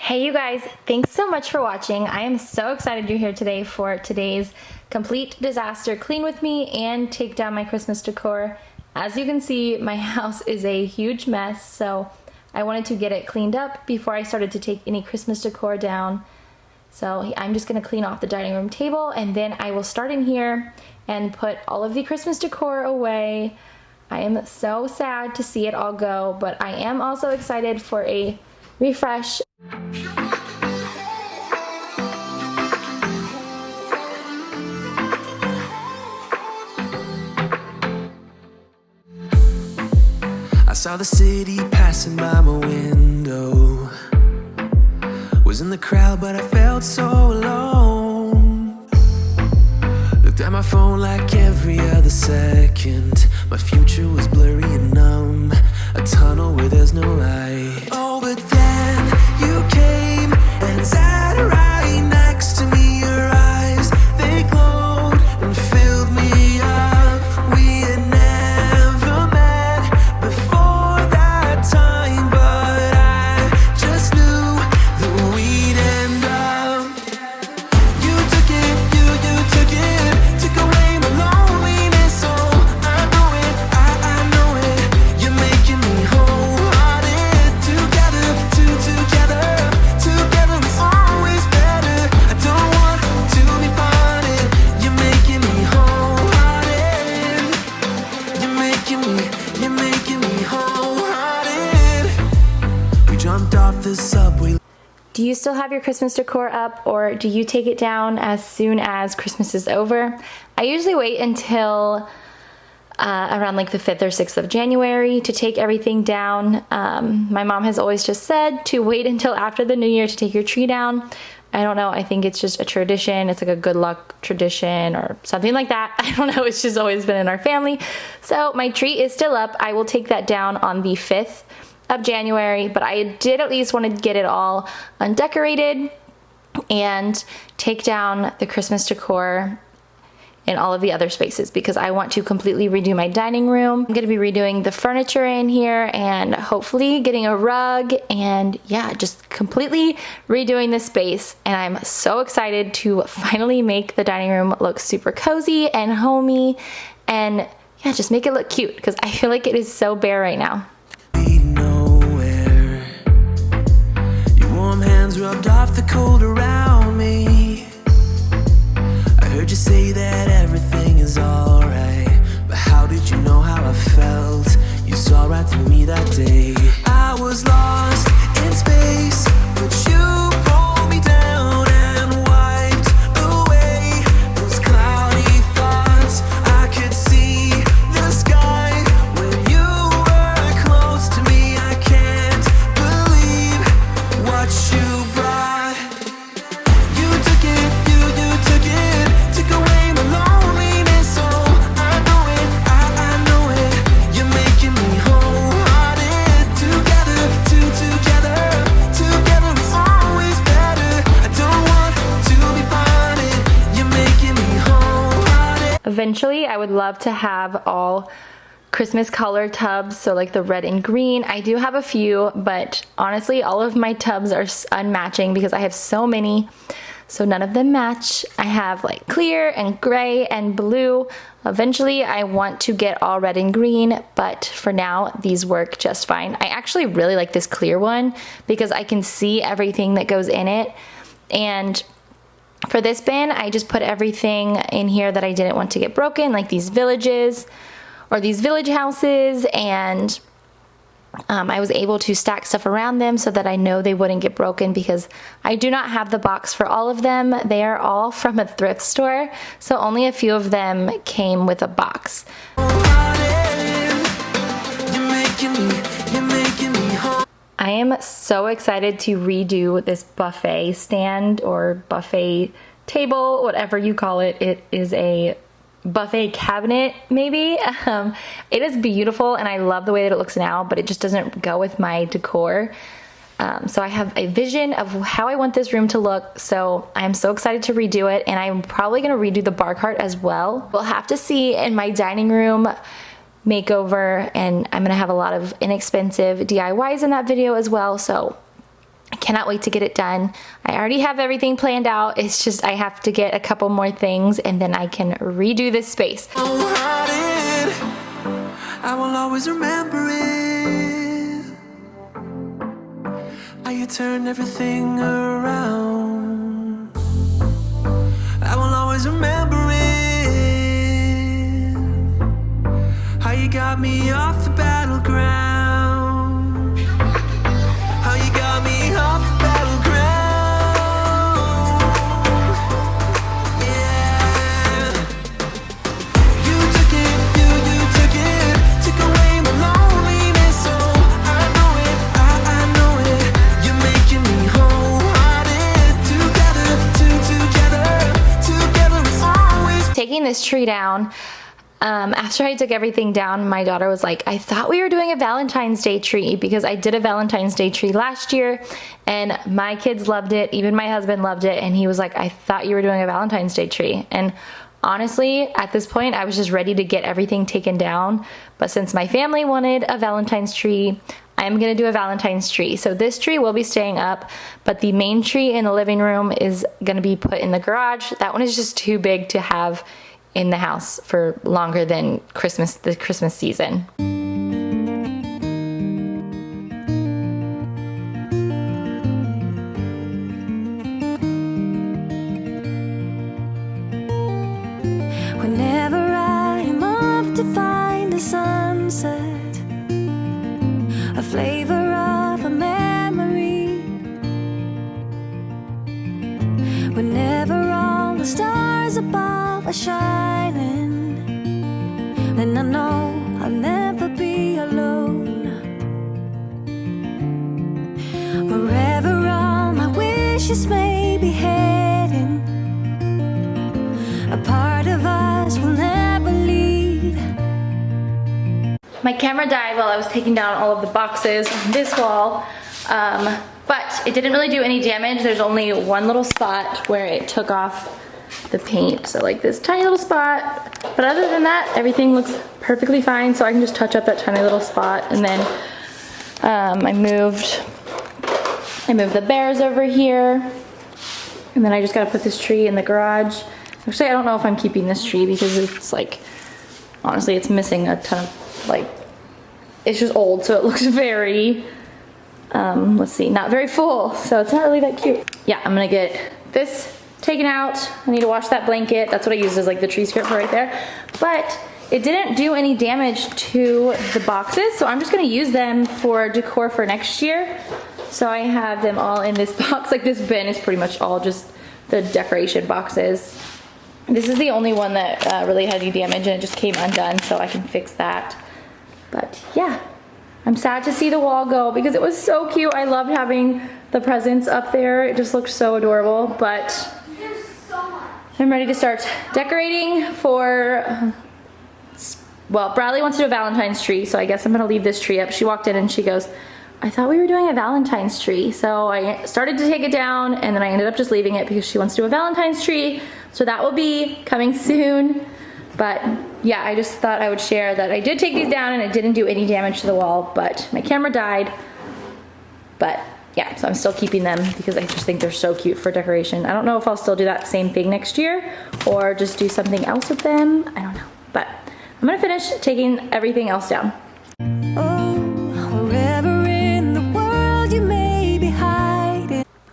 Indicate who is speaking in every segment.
Speaker 1: Hey you guys, thanks so much for watching. I am so excited you're here today for today's complete disaster clean with me and take down my Christmas decor. As you can see, my house is a huge mess, so I wanted to get it cleaned up before I started to take any Christmas decor down. So I'm just gonna clean off the dining room table and then I will start in here and put all of the Christmas decor away. I am so sad to see it all go, but I am also excited for a refresh.
Speaker 2: I saw the city passing by my window. Was in the crowd, but I felt so alone. Looked at my phone like every other second. My future was blurry and numb, a tunnel where there's no light. Oh, but then you came and sat right next to me. Your eyes, they glowed and filled me up. We had never met before that time, but I just knew that we'd end up. You took it, you took it, took away my loneliness. Oh, I know it, I know it. You're making me wholehearted. Together, together is always better. I don't want to be parted. You're making me wholehearted. You're making me wholehearted. We jumped off the subway.
Speaker 1: Do you still have your Christmas decor up, or do you take it down as soon as Christmas is over? I usually wait until around like the 5th or 6th of January to take everything down. My mom has always just said to wait until after the new year to take your tree down. I don't know, I think it's just a tradition. It's like a good luck tradition or something like that. I don't know, it's just always been in our family. So my tree is still up. I will take that down on the 5th of January, but I did at least want to get it all undecorated and take down the Christmas decor in all of the other spaces because I want to completely redo my dining room. I'm gonna be redoing the furniture in here and hopefully getting a rug and yeah, just completely redoing the space. And I'm so excited to finally make the dining room look super cozy and homey and yeah, just make it look cute because I feel like it is so bare right now.
Speaker 2: Nowhere. Your warm hands rubbed off the cold around me. I heard you say that everything is alright, but how did you know how I felt? You saw right through me that day. I was lost in space, but you pulled me down and wiped away those cloudy thoughts. I could see the sky when you were close to me. I can't believe what you brought. You took it, you took it, took away my loneliness. Oh, I know it, I know it. You're making me wholehearted. Together is always better. I don't want to be parted. You're making me wholehearted.
Speaker 1: Eventually, I would love to have all Christmas color tubs, so like the red and green. I do have a few, but honestly, all of my tubs are unmatching because I have so many, so none of them match. I have like clear and gray and blue. Eventually, I want to get all red and green, but for now, these work just fine. I actually really like this clear one because I can see everything that goes in it. And for this bin, I just put everything in here that I didn't want to get broken, like these villages or these village houses, and I was able to stack stuff around them so that I know they wouldn't get broken because I do not have the box for all of them. They are all from a thrift store, so only a few of them came with a box. I am so excited to redo this buffet stand or buffet table, whatever you call it. It is a buffet cabinet, maybe. It is beautiful and I love the way that it looks now, but it just doesn't go with my decor. So I have a vision of how I want this room to look, so I'm so excited to redo it, and I'm probably going to redo the bar cart as well. We'll have to see in my dining room makeover, and I'm going to have a lot of inexpensive DIYs in that video as well, so I cannot wait to get it done. I already have everything planned out. It's just I have to get a couple more things and then I can redo this space.
Speaker 2: I will always remember it. How you turned everything around. I will always remember it. How you got me off the battleground. How you got me off the battleground. Yeah. You took it, you took it. Took away my loneliness, so I know it, I know it. You're making me wholehearted. Together it's always.
Speaker 1: Taking this tree down, after I took everything down, my daughter was like, I thought we were doing a Valentine's Day tree, because I did a Valentine's Day tree last year and my kids loved it. Even my husband loved it. And he was like, I thought you were doing a Valentine's Day tree. And honestly, at this point, I was just ready to get everything taken down. But since my family wanted a Valentine's tree, I'm gonna do a Valentine's tree. So this tree will be staying up, but the main tree in the living room is gonna be put in the garage. That one is just too big to have in the house for longer than the Christmas season.
Speaker 3: Whenever I'm off to find a sunset, a flavor of a memory, whenever all the stars above are shining, then I know I'll never be alone. Wherever all my wishes may be heading, a part of us will never leave.
Speaker 1: My camera died while I was taking down all of the boxes on this wall, but it didn't really do any damage. There's only one little spot where it took off the paint, so like this tiny little spot, but other than that everything looks perfectly fine. So I can just touch up that tiny little spot. And then I moved the bears over here, and then I just gotta put this tree in the garage. Actually, I don't know if I'm keeping this tree because it's like, honestly, it's missing a ton of, like, it's just old, so it looks very, let's see, not very full, so it's not really that cute. Yeah, I'm gonna get this taken out. I need to wash that blanket. That's what I used as like the tree skirt for right there. But it didn't do any damage to the boxes, so I'm just gonna use them for decor for next year. So I have them all in this box. Like this bin is pretty much all just the decoration boxes. This is the only one that really had any damage, and it just came undone, so I can fix that. But yeah, I'm sad to see the wall go because it was so cute. I loved having the presents up there. It just looked so adorable, but I'm ready to start decorating for, well, Bradley wants to do a Valentine's tree, so I guess I'm gonna leave this tree up. She walked in and she goes, I thought we were doing a Valentine's tree. So I started to take it down, and then I ended up just leaving it because she wants to do a Valentine's tree. So that will be coming soon. But yeah, I just thought I would share that I did take these down and it didn't do any damage to the wall, but my camera died. But yeah, so I'm still keeping them because I just think they're so cute for decoration. I don't know if I'll still do that same thing next year or just do something else with them. I don't know, but I'm gonna finish taking everything else down.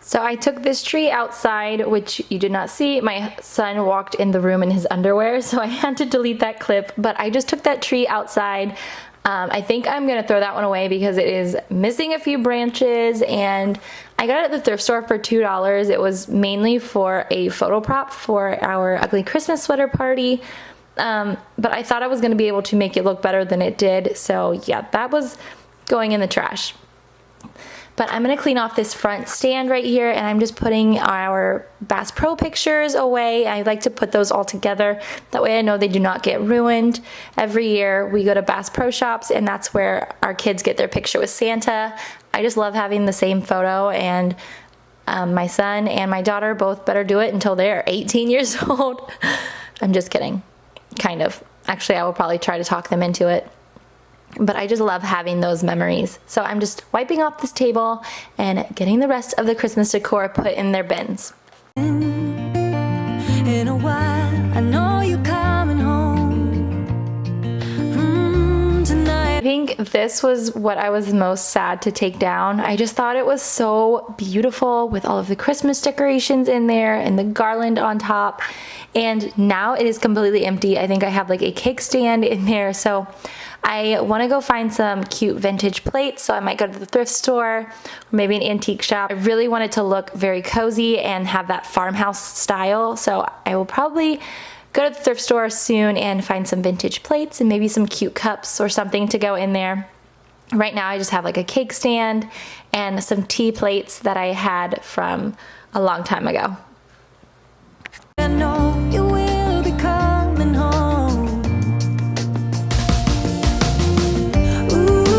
Speaker 1: So I took this tree outside, which you did not see. My son walked in the room in his underwear, so I had to delete that clip, but I just took that tree outside. I think I'm gonna throw that one away because it is missing a few branches, and I got it at the thrift store for $2. It was mainly for a photo prop for our ugly Christmas sweater party, but I thought I was gonna be able to make it look better than it did, so yeah, that was going in the trash. But I'm gonna clean off this front stand right here, and I'm just putting our Bass Pro pictures away. I like to put those all together. That way I know they do not get ruined. Every year we go to Bass Pro Shops, and that's where our kids get their picture with Santa. I just love having the same photo, and my son and my daughter both better do it until they're 18 years old. I'm just kidding, kind of. Actually, I will probably try to talk them into it. but I just love having those memories. So I'm just wiping off this table and getting the rest of the Christmas decor put in their bins.
Speaker 3: In a while, I know you're coming home tonight.
Speaker 1: I think this was what I was most sad to take down. I just thought it was so beautiful with all of the Christmas decorations in there and the garland on top. And now it is completely empty. I think I have like a cake stand in there. So I want to go find some cute vintage plates. So I might go to the thrift store or maybe an antique shop. I really want it to look very cozy and have that farmhouse style. So I will probably go to the thrift store soon and find some vintage plates and maybe some cute cups or something to go in there. Right now I just have like a cake stand and some tea plates that I had from a long time ago.
Speaker 3: I know you will be coming home.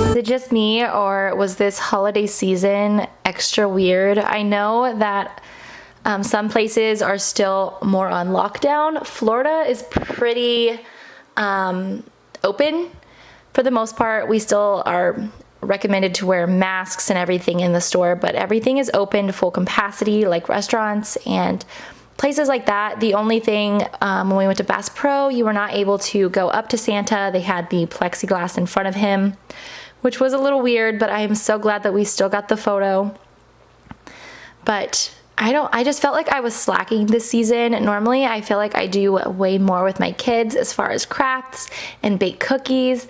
Speaker 1: Is it just me, or was this holiday season extra weird? I know that some places are still more on lockdown. Florida is pretty open for the most part. We still are recommended to wear masks and everything in the store, but everything is open to full capacity, like restaurants and places like that. The only thing, when we went to Bass Pro, you were not able to go up to Santa. They had the plexiglass in front of him, which was a little weird, but I am so glad that we still got the photo. But I just felt like I was slacking this season. Normally, I feel like I do way more with my kids as far as crafts and bake cookies.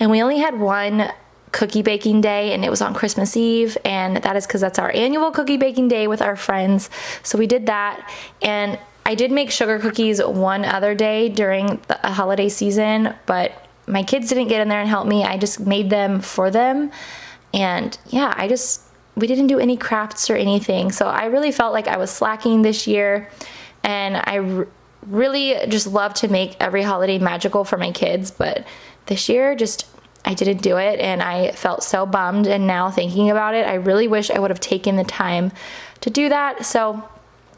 Speaker 1: And we only had one cookie baking day, and it was on Christmas Eve, and that is because that's our annual cookie baking day with our friends. So we did that, and I did make sugar cookies one other day during the holiday season, but my kids didn't get in there and help me. I just made them for them, and yeah, we didn't do any crafts or anything. So I really felt like I was slacking this year, and I really just love to make every holiday magical for my kids, but this year I didn't do it, and I felt so bummed. And now thinking about it, I really wish I would have taken the time to do that. So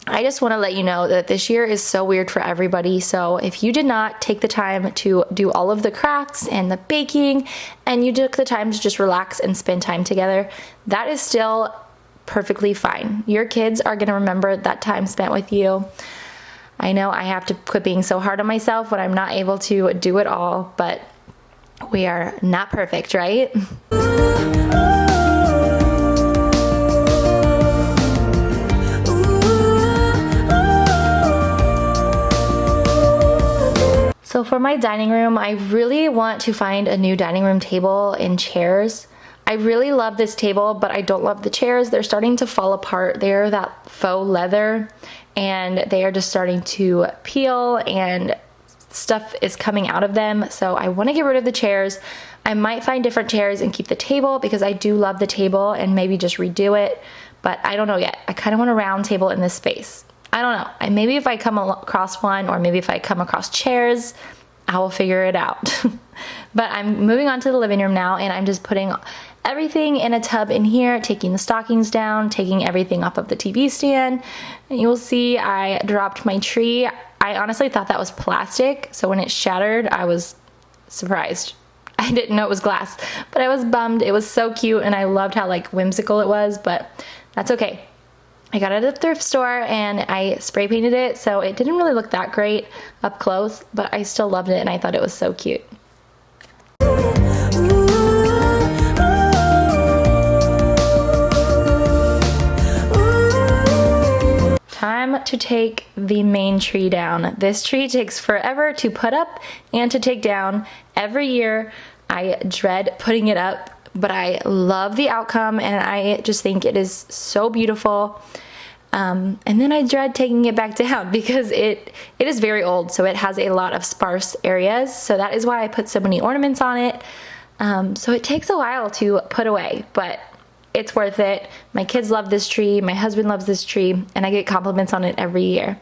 Speaker 1: I just want to let you know that this year is so weird for everybody. So if you did not take the time to do all of the crafts and the baking, and you took the time to just relax and spend time together, that is still perfectly fine. Your kids are going to remember that time spent with you. I know I have to quit being so hard on myself when I'm not able to do it all, but we are not perfect, right? So for my dining room, I really want to find a new dining room table and chairs. I really love this table, but I don't love the chairs. They're starting to fall apart. They're that faux leather, and they are just starting to peel, and stuff is coming out of them. So I want to get rid of the chairs. I might find different chairs and keep the table because I do love the table, and maybe just redo it, but I don't know yet. I kind of want a round table in this space. I don't know. Maybe if I come across one, or maybe if I come across chairs, I will figure it out. But I'm moving on to the living room now, and I'm just putting everything in a tub in here, taking the stockings down, taking everything off of the TV stand. And you will see I dropped my tree. I honestly thought that was plastic, so when it shattered, I was surprised. I didn't know it was glass, but I was bummed. It was so cute, and I loved how like whimsical it was, but that's okay. I got it at the thrift store, and I spray painted it, so it didn't really look that great up close, but I still loved it, and I thought it was so cute. Time to take the main tree down. This tree takes forever to put up and to take down. Every year I dread putting it up, but I love the outcome, and I just think it is so beautiful. And then I dread taking it back down because it is very old, so it has a lot of sparse areas. So that is why I put so many ornaments on it. So it takes a while to put away, but it's worth it. My kids love this tree, my husband loves this tree, and I get compliments on it every year.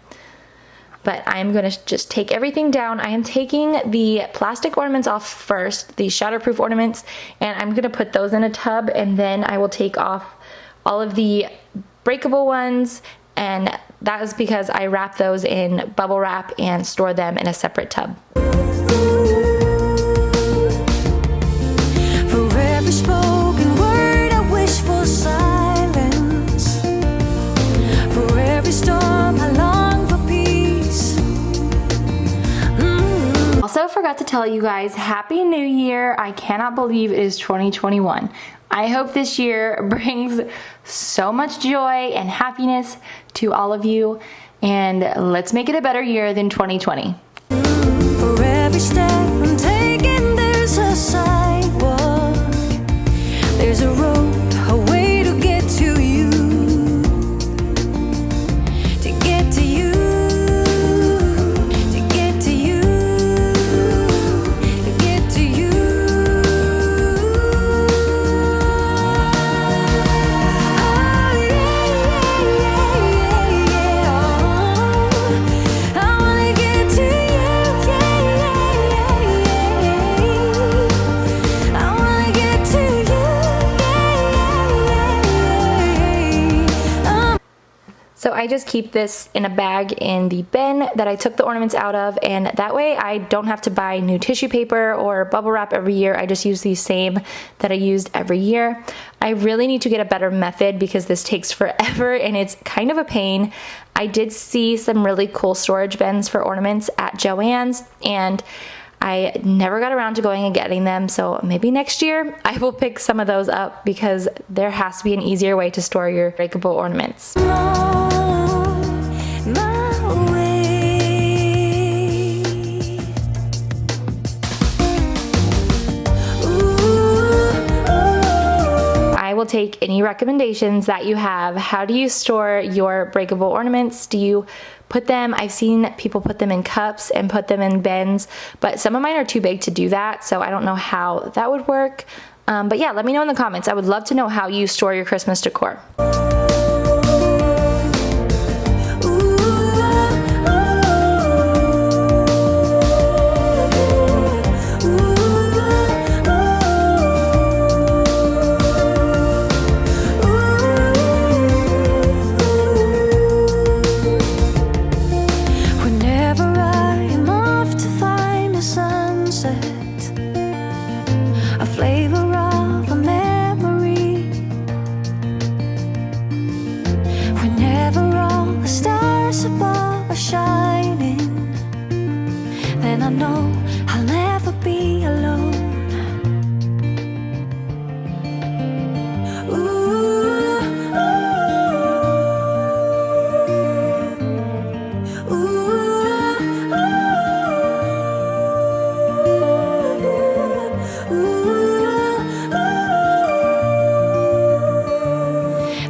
Speaker 1: But I'm gonna just take everything down. I am taking the plastic ornaments off first, the shatterproof ornaments, and I'm gonna put those in a tub, and then I will take off all of the breakable ones, and that is because I wrap those in bubble wrap and store them in a separate tub.
Speaker 3: every storm I long for peace.
Speaker 1: Also forgot to tell you guys, Happy New Year. I cannot believe it is 2021. I hope this year brings so much joy and happiness to all of you, and let's make it a better year than 2020.
Speaker 3: For every step I'm taking, there's a sidewalk. There's a road, a way to get to you. To get to you. To get to you. To get to you. Oh, yeah, yeah, yeah, yeah. Oh, I wanna get to you. Yeah, yeah, yeah, yeah. I wanna get to you.
Speaker 1: So I just keep this in a bag in the bin that I took the ornaments out of, and that way I don't have to buy new tissue paper or bubble wrap every year. I just use the same that I used every year. I really need to get a better method because this takes forever and it's kind of a pain. I did see some really cool storage bins for ornaments at Joann's, and I never got around to going and getting them, so maybe next year I will pick some of those up because there has to be an easier way to store your breakable ornaments.
Speaker 3: My way.
Speaker 1: I will take any recommendations that you have. How do you store your breakable ornaments? Do you put them, I've seen people put them in cups and put them in bins, but some of mine are too big to do that, so I don't know how that would work. But yeah, let me know in the comments. I would love to know how you store your Christmas decor.
Speaker 3: Whenever I am off to find a sunset, a flavor of a memory. Whenever all the stars above are shining, then I know I'll never be alone.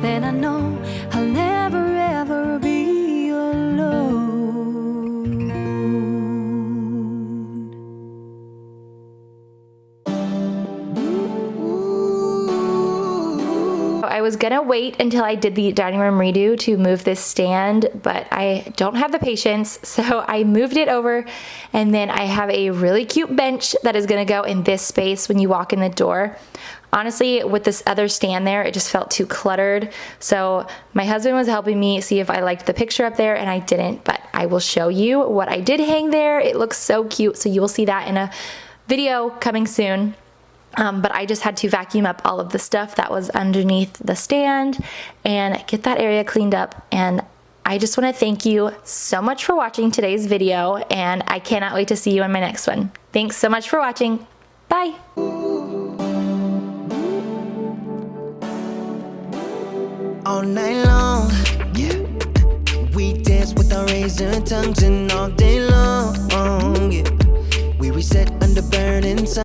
Speaker 3: Then I know I'll never ever be alone.
Speaker 1: I was gonna wait until I did the dining room redo to move this stand, but I don't have the patience, so I moved it over, and then I have a really cute bench that is gonna go in this space when you walk in the door. Honestly, with this other stand there, it just felt too cluttered, so my husband was helping me see if I liked the picture up there, and I didn't, but I will show you what I did hang there. It looks so cute, so you will see that in a video coming soon. But I just had to vacuum up all of the stuff that was underneath the stand and get that area cleaned up. And I just want to thank you so much for watching today's video, and I cannot wait to see you in my next one. Thanks so much for watching. Bye.
Speaker 4: All night long, yeah. We dance with our razor tongues and all day long.